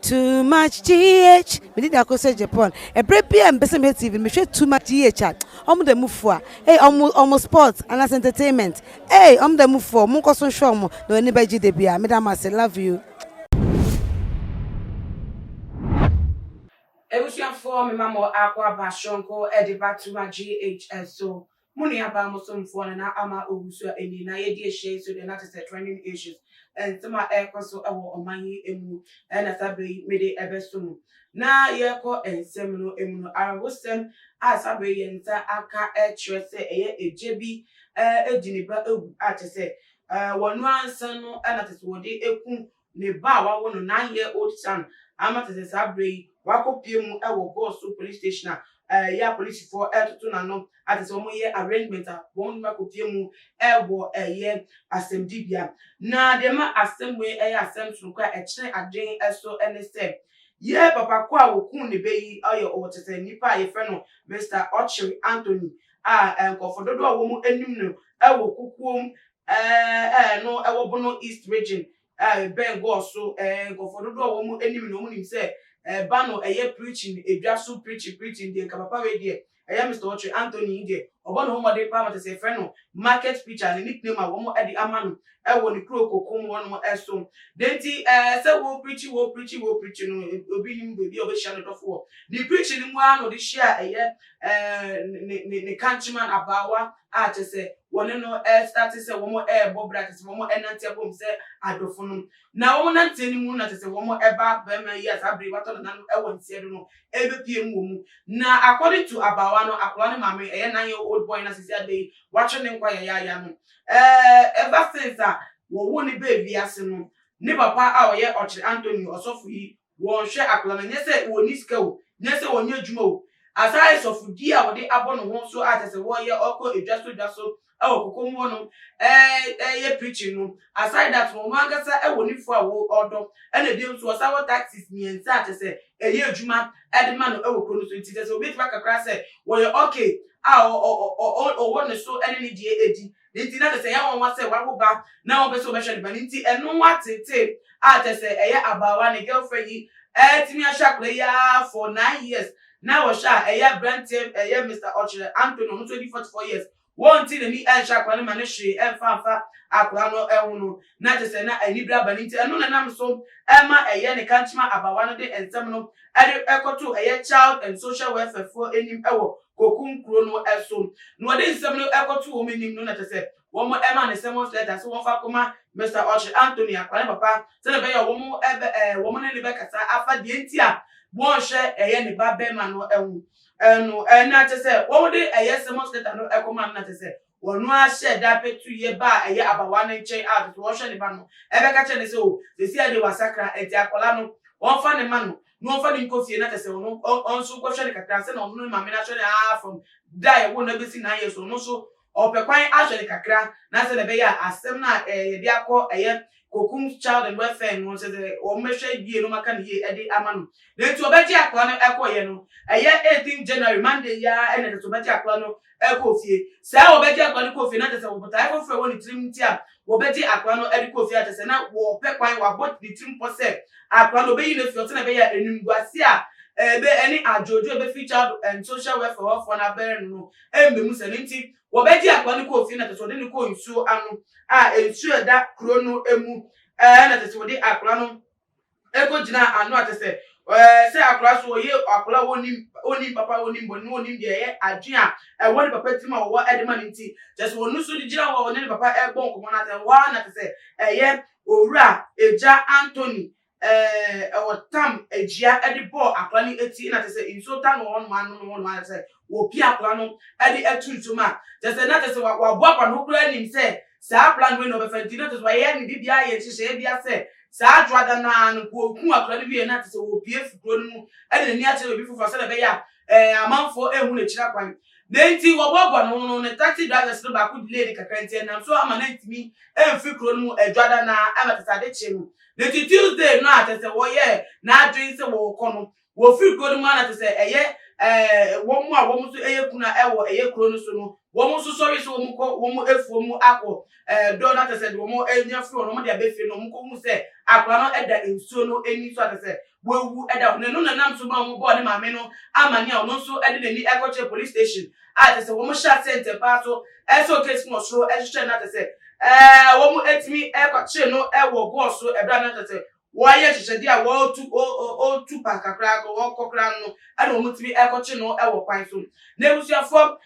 Too much GH. We did that say Japan. A break and best TV. Me share too much GH. The move for. Hey, almost sports and as entertainment. Hey, the move for. Munko son show mo. No anybody debia. Madam, I say love you. For me mama aqua bashonko ediba to my GHS so money about muslim for and ama ogusu eni na ye share so the not is trending issues and some air so on my emu and as I be made a bestum na ye ko and semino emu I was them as I be and aka a jebi a jiniba at say one son and that is what they ekum ne ba wa 9-year-old son ama te sabre wakopie mu e wo Boso police station ya police for to na no ati so mo ye arrangement a won makopie mu e wo ye asem na de ma asem we e asem tun kwa e kire adwen eso ene se ye papa ko a wo kun ne beyi ayo o tete nipa ye fe no Mr. Ochiri Anthony enko dodo a wo mu anim no e wo kukom no e wo Bono East region ben go so go dodo a wo mu anim no mu nim se Bono preaching preaching the papa we there Mr. Ochiri Anthony there obono ho de pa say friend no market preacher and nickname a wo mo e di amano e wo ni Kukom won mo eso denti say wo preach no obi nim baby obi share no for the preaching mu ano de share ne countryman abawa a te say woni no start say wo mo bobra te say wo mo enante bom say adofo no na wo nante ni mu na te say wo mo eba ba ma yes abre wato na no e won tie no e be pie mu na according to abawa no akwa ne mame 9-year old boy na sisi ade watching nkwa ya no ever since wo woni baby ase no ne papa a oye Ochiri Anthony osofu yi won hwe akwa na nyese woni sika o nyese wonye adwuma o aside sofu di a wo de abo no ho so atese wo ye okọ edwaso Kukom no ye preaching no aside that mo mangasa woni fo a wo odo ene dem so sawo taxes miensa atese ye adwuma edema no kro no so ntise so bit kakra se wo ye okay o won so ene ni die edi nti na se ya won wa se wa go ba na won be so be hwe ba nti eno wa tete atese ye abawa ne girlfriend yi timi ahakle ya for 9 years now sha brandtem Mr. Ochiri Anthony no 24 years won ti ni ahakle ma ne hwe emfa akwa no ehunu na te se na anibra ba nti eno na nam so ema ne kanchima abawa no de ensem no ekoto child and social welfare for enim ewo Kukom kro no eso no de nsem no ekoto wo menim no na te se wo mo ema ne semos letter so won fa koma Mr. Ochiri Anthony akwa papa se na be ya wo mo wo mo ne be kasa afa de nti a won hwe ne ba be ma no ewu no na te se wo de semos letter no ekoma na te se wonu a hye da petu ye ba abawa ne nchen a to wo hwe ne ba no ebe ka che ne se o se si ade wasakra enti akola no won fa ne ma no no fa ni nkofie na te se wonu on so ko hwe ne kakra se na onu ma me na hwe ne from die wo na be si 9 years no so opekwan ahwe ne kakra na se ne be ya asem na ye de akọ Kukom child and welfare no se de o mehwe bie no maka ne ye ede amano na tu obeji akwa no ekoye no 18 January Monday ya ene to obeji akwa no ekofie sa obeji akwa no kofie na tese wo tai for woni trim ti a obeji akwa no ede kofie atese na wo pekwan wa bot the trim pose akwa no be yi no fio te na be ya enumguase a be any ajojo be featured and social welfare for na bere no embemu se nti obeji akwa no kofie na tese ode ni ko nsuo anu ensuo da kro no emu na tese ode akwa no eko jina anu atese se akwa so ye akwa oni papa oni mboni oni de ye adwen a woni papa tima wo edema nti tese wonu so di jina wo oni papa egbon komo na tese wa na tese owura eja Anthony tam ejia edi ball akwa ni eti na tese insota no won man no won tese wo pi akwa no edi etuntuma tese na tese wa bo akwa no kura nim se sa plan we no be fenti na tese wa ye ni bibia ye hyehyɛ bia se sa adwada na no ko ku akwa no wie na tese wo pie fukuro no edi ni ache obi fufa se na be ya amanfo ehun na kira kwan nenti wo bobo no ne taxi drivers no ba ku delay ni kakra nti na so ama na ntimi emfikuro no adwada na ama tese ade che no nenti Tuesday no atese wo ye na adwin se wo kɔ no wo fikuro no ma na tese wo mu a wo mu so kuna ewo kuro no so no wo so sorry so wo efu mu akọ do na te se wo mo enya fri no mo de abefi no mo mu se akwa no eda ensuo no eni so te se wo wu eda no na nam so ma mo bo ne maame no amani a no so ede ni ekoche police station a te se wo mo sha center pa so eso case mo so ehwe na te se wo mo etimi ekoche no wo boss so ebra na te se wo aye hwehwede a wo tu pa kakra ko wo kokra no ana wo mutimi ekoche no wo kwan so na ebusuafo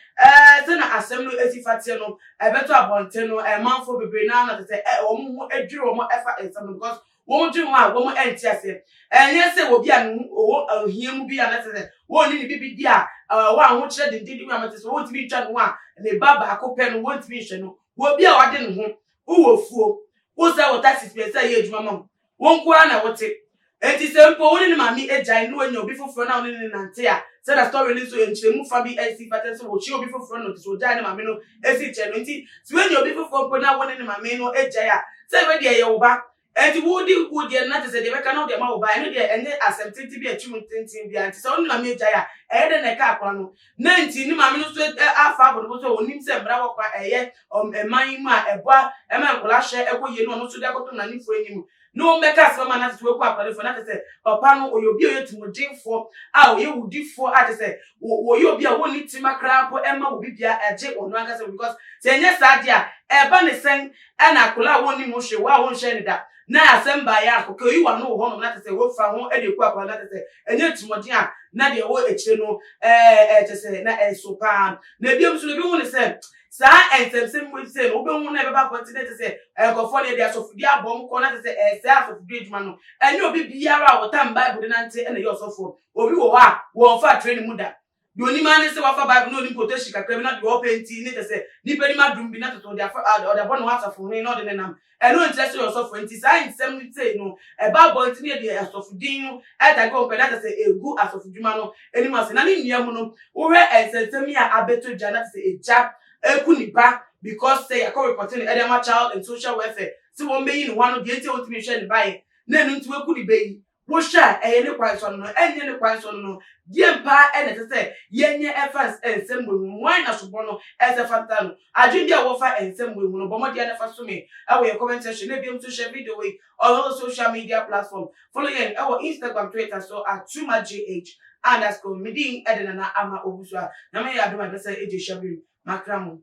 se na asem no esifate no ebeto abonte no manfo bebre na te se wo mo adwire wo mo efa ensam because wo mo dwin ho a wo mo enti ase enye se wo bia no wo ohia mu bia na te se wo ni bibi dia wo anwo kire dindidi mu amate se wo timi twa no a ne baba akopɛ no wo timi hwɛ no wo bia wade no ho wo fuo wo se wo taxi space ye adwuma mam won kwa na wote enti se mpo woni ni mami ejai no anya obi foforo na woni ni nante a se da story ni so enchiremu fa bi esi paten so wo chi obi foforo no so jai ni mami no esi che no enti se woni obi foforo mpo na woni ni mami no ejai a se we de ye wo ba enti wodi na te se de beka na de ma wo ba eno de enye asemptenti bi achimu tentin bi anti se woni mami ejai a de na ka akwa no na enti ni mami no so afa abodo so onim se mbra wo kwa eman mu a eboa ema nkola hye ekoye no so de akoto na nifo enim no meka se mama na se we kwa kwale fo na te se papa no oyobi oyetumudinfo a oyewudifo a te se oyobi a woni timakra po ema obibia eje onu anga se because se enye saade a eba ne sen na akola woni mo hwe wa won hye ne da na asemba ya akoko yi wa no ho no na te se wo fa ho e de kwa kwa na te se enye tumudin a na de wo echire no te se na sopa na biem so bi woni se sa ensem we say no be hu na be ba continent say go ne dia sofudi abom ko na say say asofudi adwuma no enye obi biara wo tam bible na nte na ye osofo obi wo ha wo fa training mu da de oni ma ne say wo fa bible no ni poteshi kakra bi na de wo penti ni te say ni pe ni madum bi na to dia fa o Bono asofo ni no de nam eno nte say osofo enti sa ensem ni say no e ba bonti ni de asofudi no e ta go pe na te say egu asofudwuma no eni ma say na ni nua mu no wo re ensem ya abeto ja na te say eja ekuniba because say I call reporting Edema child and social welfare. So one being one of the 80 ultimation by then into a kuni baby. Washa any question no any question no. Dear pa and say yenye efforts and symbol wine as Bono as a fatano. I do their warfare and symbol no bomb the never to me. I will comment section maybe to share video way on all social media platform. Following our Instagram Twitter so at @TumaGH_ Medin Edena Ama Obuswa. Now may I do my best say Shabi Makramu.